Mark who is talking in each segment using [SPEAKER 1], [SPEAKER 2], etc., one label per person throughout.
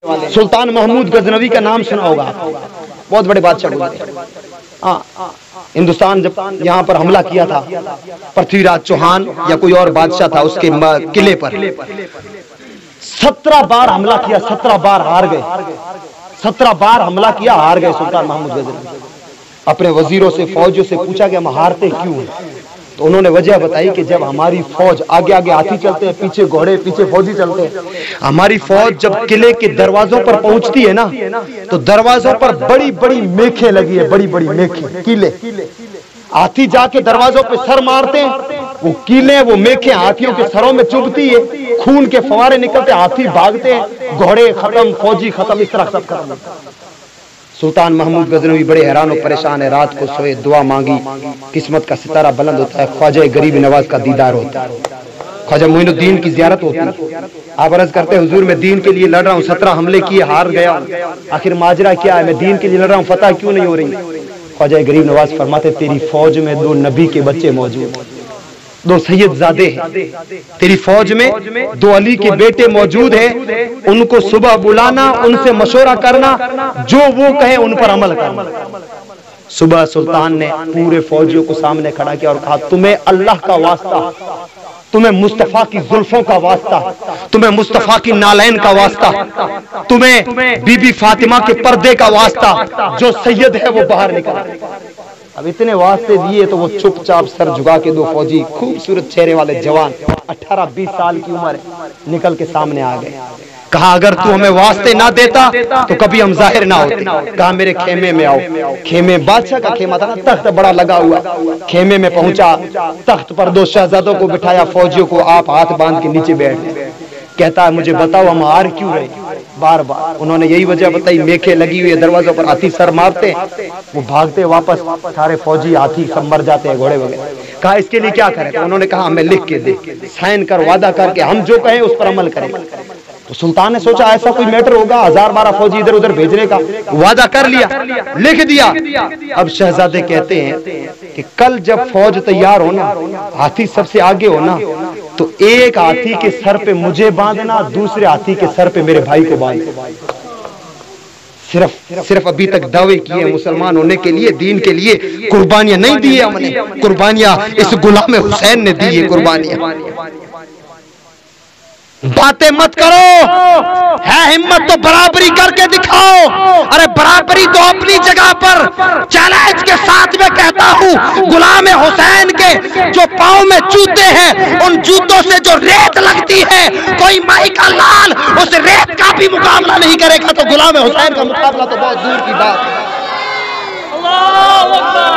[SPEAKER 1] सुल्तान महमूद गजनवी का नाम सुना होगा, बहुत बड़े बादशाह हुए। हिंदुस्तान जब यहाँ पर हमला किया था, पृथ्वीराज चौहान या कोई और बादशाह था, उसके किले पर 17 बार हमला किया, 17 बार हार गए। 17 बार हमला किया, हार गए सुल्तान महमूद गजनवी। अपने वजीरों से, फौजियों से पूछा कि हम हारते क्यों हैं, तो उन्होंने वजह बताई कि जब हमारी फौज आगे आगे हाथी चलते हैं, पीछे घोड़े, पीछे फौजी चलते हैं, हमारी फौज जब किले के दरवाजों पर पहुंचती है ना, तो दरवाजों पर बड़ी बड़ी मेखें लगी है, बड़ी बड़ी मेखें, कीले। हाथी जाके दरवाजों पे सर मारते हैं, वो कीले, वो मेखें हाथियों के सरों में चुभती है, खून के फवारे निकलते, हाथी भागते हैं, घोड़े खत्म, फौजी खत्म, इस तरह सब खत्म। सुल्तान महमूद गजनवी बड़े हैरान और परेशान है। रात को सोए, दुआ मांगी, किस्मत का सितारा बुलंद होता है, ख्वाजा गरीब नवाज का दीदार होता है, ख्वाजा मोइनुद्दीन की ज़ियारत होती है। आप अर्ज करते हैं, हुजूर मैं दीन के लिए लड़ रहा हूँ, 17 हमले किए, हार गया, आखिर माजरा क्या है, मैं दीन के लिए लड़ रहा हूँ, फतह क्यों नहीं हो रही। ख्वाजा गरीब नवाज फरमाते, तेरी फौज में 2 नबी के बच्चे मौजूद, 2 सैयदजादे हैं, तेरी फौज में 2 अली के बेटे मौजूद हैं, उनको सुबह बुलाना, उनसे मशवरा करना, जो वो कहे उन पर अमल करना। सुबह सुल्तान ने पूरे फौजियों को सामने खड़ा किया और कहा, तुम्हें अल्लाह का वास्ता, तुम्हें मुस्तफा की जुल्फों का वास्ता, तुम्हें मुस्तफा की नालैन का वास्ता, तुम्हें बीबी फातिमा के पर्दे का वास्ता, जो सैयद है वो बाहर निकला। अब इतने वास्ते दिए तो वो चुपचाप सर झुका के 2 फौजी, खूबसूरत चेहरे वाले जवान, 18-20 साल की उम्र, निकल के सामने आ गए। कहा, अगर तू हमें वास्ते ना देता तो कभी हम जाहिर ना होते। कहा, मेरे खेमे में आओ। खेमे बादशाह का खेमा था ना, तख्त बड़ा लगा हुआ। खेमे में पहुंचा, तख्त पर 2 शहजादों को बिठाया, फौजियों को आप हाथ बांध के नीचे बैठ गए। कहता है, मुझे बताओ हम हार क्यों रहे। बार बार उन्होंने यही वजह बताई, मेखे लगी हुई है, दरवाजों पर हाथी सर मारते, वो भागते वापस, सारे फौजी हाथी सब मर जाते हैं, घोड़े वगैरह। कहा, इसके लिए क्या करें, तो उन्होंने कहा, हमें लिख के दे, साइन कर, वादा करके हम जो कहें उस पर अमल करें। तो सुल्तान ने सोचा ऐसा कोई मैटर होगा, 1000-12 फौजी इधर उधर भेजने का, वादा कर लिया, लिख दिया। अब शहजादे कहते हैं कि कल जब फौज तैयार होना, हाथी सबसे आगे होना, तो एक हाथी के सर पे मुझे बांधना, दूसरे हाथी के सर पे मेरे भाई को बांधना। सिर्फ अभी तक दावे किए मुसलमान होने के लिए, दीन के लिए कुर्बानियां नहीं दी है हमने, कुर्बानियां इस गुलाम हुसैन ने दी है कुर्बानियां। बातें मत करो, है हिम्मत तो बराबरी करके दिखाओ। अरे बराबरी तो अपनी जगह पर, चैलेंज के साथ में कहता हूं, गुलाम हुसैन के जो पांव में जूते हैं, उन जूतों से जो रेत लगती है, कोई माई का लाल उस रेत का भी मुकाबला नहीं करेगा, तो गुलाम हुसैन का मुकाबला तो बहुत दूर की बात है। अल्लाहू अकबर।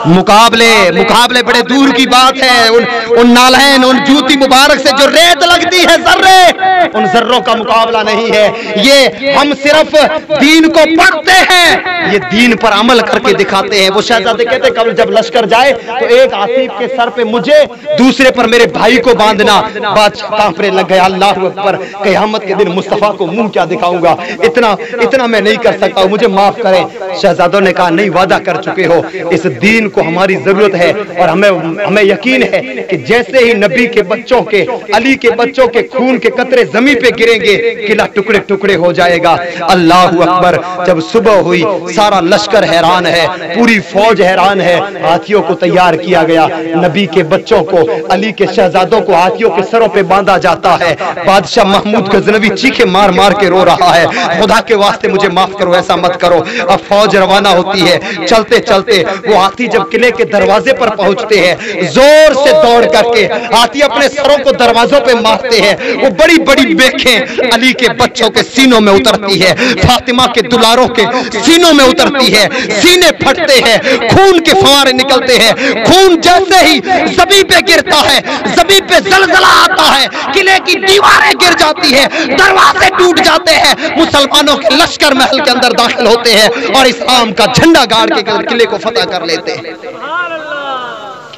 [SPEAKER 1] मुकाबले बड़े दूर की बात है। उन नालैन, उन जूती मुबारक से जो रेत लगती है, जर्रे, उन जर्रों का मुकाबला नहीं है। ये हम सिर्फ दीन को पढ़ते हैं, ये दीन पर अमल करके दिखाते हैं। वो शहजादे कहते, कल जब लश्कर जाए तो एक आसिफ के सर पे मुझे, दूसरे पर मेरे भाई को बांधना। बादशाह कांपने लग गया, अल्लाह अकबर, क़यामत के दिन मुस्तफा को मुंह क्या दिखाऊंगा, इतना मैं नहीं कर सकता, मुझे माफ करें। शहजादों ने कहा, नहीं, वादा कर चुके हो, इस दीन को हमारी जरूरत है, और हमें यकीन है कि जैसे ही नबी के बच्चों के, अली के बच्चों के खून के कतरे जमीन पे गिरेंगे, किला टुकड़े टुकड़े हो जाएगा। अल्लाह अकबर। जब सुबह हुई, सारा लश्कर हैरान है, पूरी फौज हैरान है, हाथियों को तैयार किया गया, नबी के बच्चों को, अली के शहजादों को हाथियों के सरों पे बांधा जाता है। बादशाह महमूद गजनवी चीखे मार मार के रो रहा है, खुदा के वास्ते मुझे माफ करो, ऐसा मत करो। अब फौज रवाना होती है, चलते चलते वो हाथी जब किले के दरवाजे पर पहुंचते हैं, जोर से दौड़ करके हाथी अपने सरों को दरवाजों पे मारते हैं। वो बड़ी बड़ी मेखें अली के बच्चों के सीनों में उतरती है, फातिमा के दुलारों के सीनों में उतरती है, सीने फटते हैं, खून के फवारे निकलते हैं। खून जैसे ही ज़मीन पे गिरता है, ज़मीन पे ज़लज़ला आता है, किले की दीवारें गिर जाती है, दरवाजे टूट जाते हैं, मुसलमानों के लश्कर महल के अंदर दाखिल होते हैं और इस्लाम का झंडा गाड़ के किले को फतह कर लेते हैं।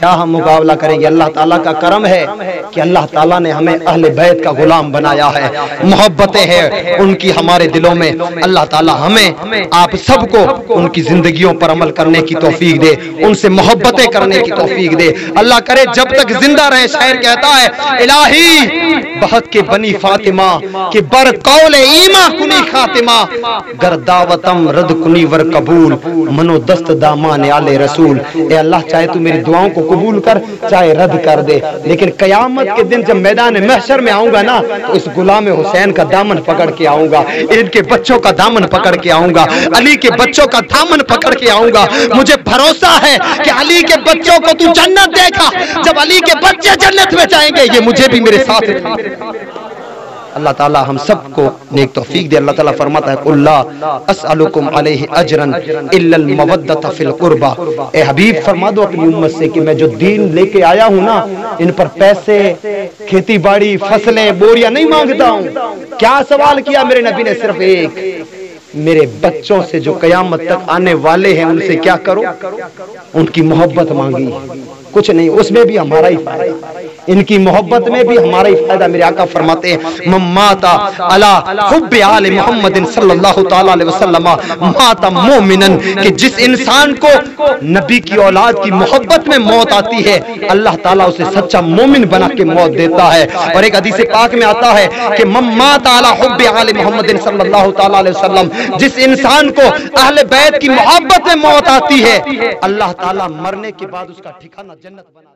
[SPEAKER 1] کیا ہم مقابلہ کریں گے؟ اللہ تعالیٰ کا کرم ہے کہ اللہ تعالیٰ نے ہمیں اہل بیت کا غلام بنایا ہے، محبتیں ہیں ان کی ہمارے دلوں میں۔ اللہ تعالیٰ ہمیں آپ سب کو ان کی زندگیوں پر عمل کرنے کی توفیق دے، ان سے محبتیں کرنے کی توفیق دے۔ اللہ کرے جب تک زندہ رہے، شاعر کہتا ہے الہی بہت کے بنی فاطمہ کہ بر قول ایمہ کنی خاتمہ، گر دعوتم رد کنی ور قبول، منو دست دامان آل رسول۔ اے اللہ چاہے تو میری دعاؤں کو قبول کر، چاہے رد کر دے، لیکن قیامت کے دن جب میدان محشر میں آؤں گا نا تو اس غلام حسین کا دامن پکڑ کے آؤں گا، ان کے بچوں کا دامن پکڑ کے آؤں گا، علی کے بچوں کا دامن پکڑ کے آؤں گا۔ مجھے بھروسہ ہے کہ علی کے بچوں کو تو جنت دے گا، جب علی کے بچے جنت میں جائیں گے یہ مجھے بھی میرے ساتھ۔ اللہ تعالیٰ ہم سب کو نیک توفیق دے۔ اللہ تعالیٰ فرماتا ہے قُلْ لَا أَسْأَلُكُمْ عَلَيْهِ أَجْرًا إِلَّا الْمَوَدَّةَ فِي الْقُرْبَى۔ اے حبیب فرما دو اپنی امت سے کہ میں جو دین لے کے آیا ہوں نا، ان پر پیسے، کھیتی باڑی، فصلیں، بوریاں نہیں مانگتا ہوں۔ کیا سوال کیا میرے نبی نے؟ صرف ایک، میرے بچوں سے جو قیامت تک آنے والے ہیں ان سے کیا کرو؟ ان کی محبت مانگی، کچھ نہیں۔ اس میں بھی ہمارا ہی فائدہ، ان کی محبت میں بھی ہمارا ہی فائدہ۔ میرے آقا فرماتے ہیں من مات علی حب آل محمد صلی اللہ تعالی علیہ وسلم مات مومنا، کہ جس انسان کو نبی کی اولاد کی محبت میں موت آتی ہے اللہ تعالیٰ اسے سچا مومن بنا کے موت دیتا ہے۔ اور ایک حدیث پاک میں آتا ہے کہ من مات علی حب آل محمد صلی اللہ تعالی علیہ وسلم، جس انسان کو اہل بیت کی محبت میں موت آتی ہے اللہ تعالیٰ مرنے کے بعد اس کا ٹھکانہ جنت بنا